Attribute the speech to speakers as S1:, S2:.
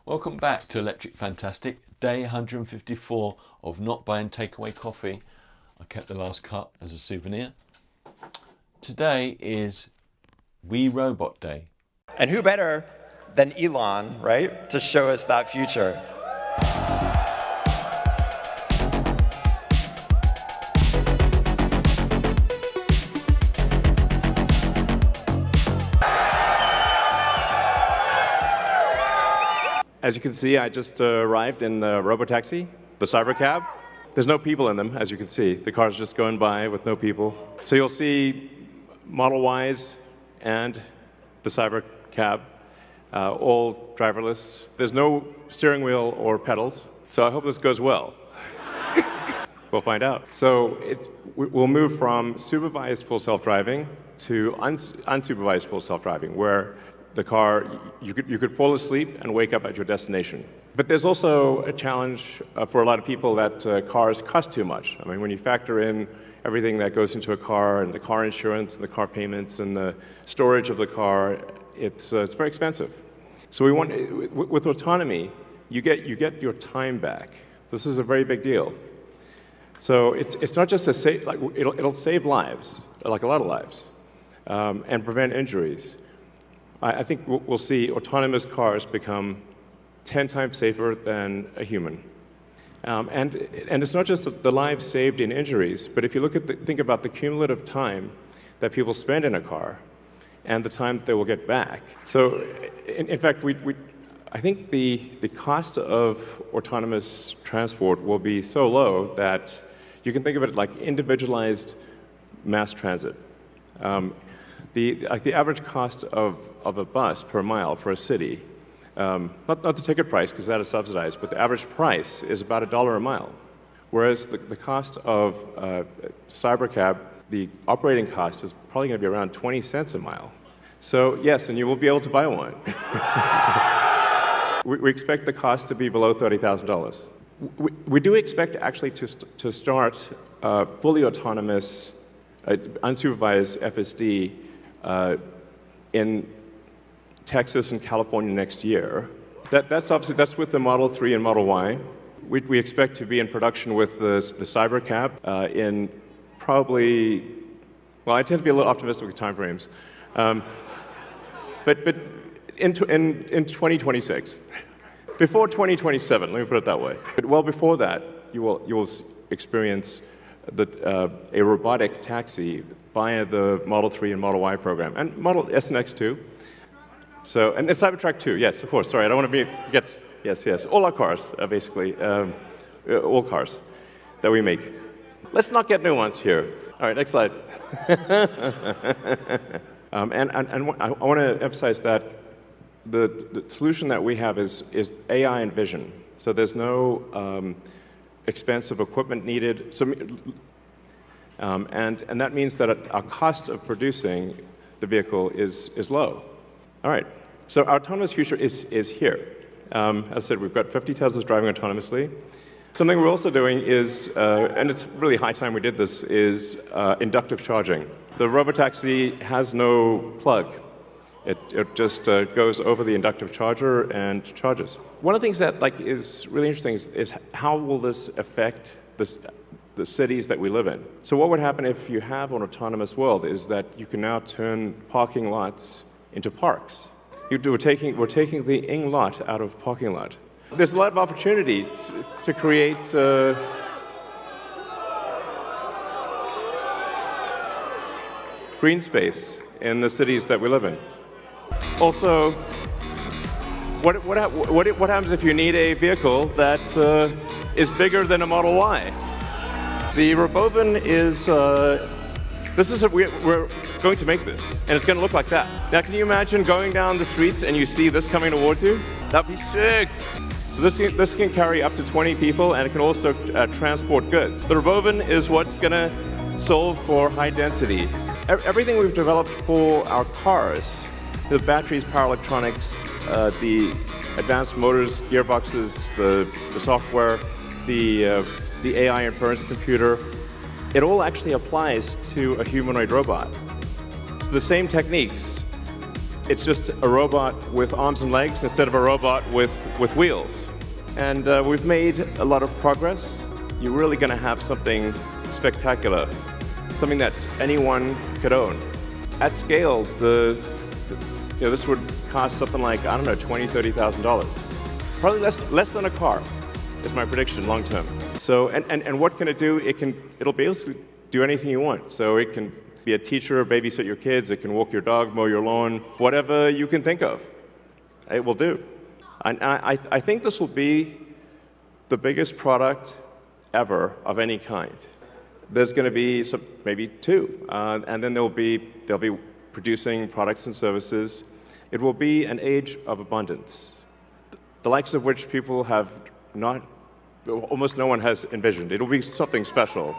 S1: Welcome back to Electric Fantastic, day 154 of not buying takeaway coffee. I kept the last cup as a souvenir. Today is We Robot Day.
S2: And who better than Elon, right, to show us that future?
S3: As you can see, I just arrived in the Robotaxi, the Cybercab. There's no people in them, as you can see. The car's just going by with no people. So you'll see Model Ys and the Cybercab, all driverless. There's no steering wheel or pedals, so I hope this goes well. We'll find out. So we'll move from supervised full self-driving to unsupervised full self-driving, where the car, you could fall asleep and wake up at your destination. But there's also a challenge for a lot of people that cars cost too much. I mean, when you factor in everything that goes into a car, and the car insurance, and the car payments, and the storage of the car, it's very expensive. So we want, with autonomy, you get your time back. This is a very big deal. So it's not just it'll save lives, like a lot of lives, and prevent injuries. I think we'll see autonomous cars become 10 times safer than a human. And it's not just the lives saved in injuries, but if you think about the cumulative time that people spend in a car and the time that they will get back. So, in fact, I think the cost of autonomous transport will be so low that you can think of it like individualized mass transit. The average cost of a bus per mile for a city, not the ticket price, because that is subsidized, but the average price is about $1 a mile. Whereas the cost of Cybercab, the operating cost is probably going to be around 20 cents a mile. So yes, and you will be able to buy one. We expect the cost to be below $30,000. We do expect actually to start fully autonomous, unsupervised FSD in Texas and California next year. That's with the Model 3 and Model Y. We expect to be in production with the Cybercab in probably, well, I tend to be a little optimistic with timeframes, but in 2026. Before 2027, let me put it that way. But well before that, you will experience a robotic taxi via the Model 3 and Model Y program, and Model S and X too. So, and the Cybertruck too, yes, of course, sorry, I don't want to forget, yes, all our cars, basically, all cars that we make. Let's not get nuanced here. All right, next slide. And I want to emphasize that the solution that we have is AI and vision. So there's no expensive equipment needed. So, and that means that our cost of producing the vehicle is low. All right, so our autonomous future is here. As I said, we've got 50 Teslas driving autonomously. Something we're also doing is, and it's really high time we did this, is inductive charging. The Robotaxi has no plug. It just goes over the inductive charger and charges. One of the things that is really interesting is how will this affect the cities that we live in. So what would happen if you have an autonomous world is that you can now turn parking lots into parks. We're taking the ing lot out of parking lot. There's a lot of opportunity to create green space in the cities that we live in. Also, what happens if you need a vehicle that is bigger than a Model Y? The Robovan is, we're going to make this, and it's going to look like that. Now, can you imagine going down the streets and you see this coming towards you? That'd be sick. So this can carry up to 20 people, and it can also transport goods. The Robovan is what's going to solve for high density. Everything we've developed for our cars, the batteries, power electronics, the advanced motors, gearboxes, the software, the AI inference computer, it all actually applies to a humanoid robot. So the same techniques It's just a robot with arms and legs instead of a robot with wheels. And we've made a lot of progress. You're really going to have something spectacular, something that anyone could own. At scale, this would cost something like, I don't know, $20,000, $30,000. Probably less than a car, is my prediction long term. So, and what can it do? It'll basically do anything you want. So it can be a teacher, babysit your kids, it can walk your dog, mow your lawn, whatever you can think of, it will do. And I think this will be the biggest product ever of any kind. There's going to be maybe two, and then they'll be producing products and services. It will be an age of abundance, the likes of which people have not, almost no one has envisioned. It'll be something special.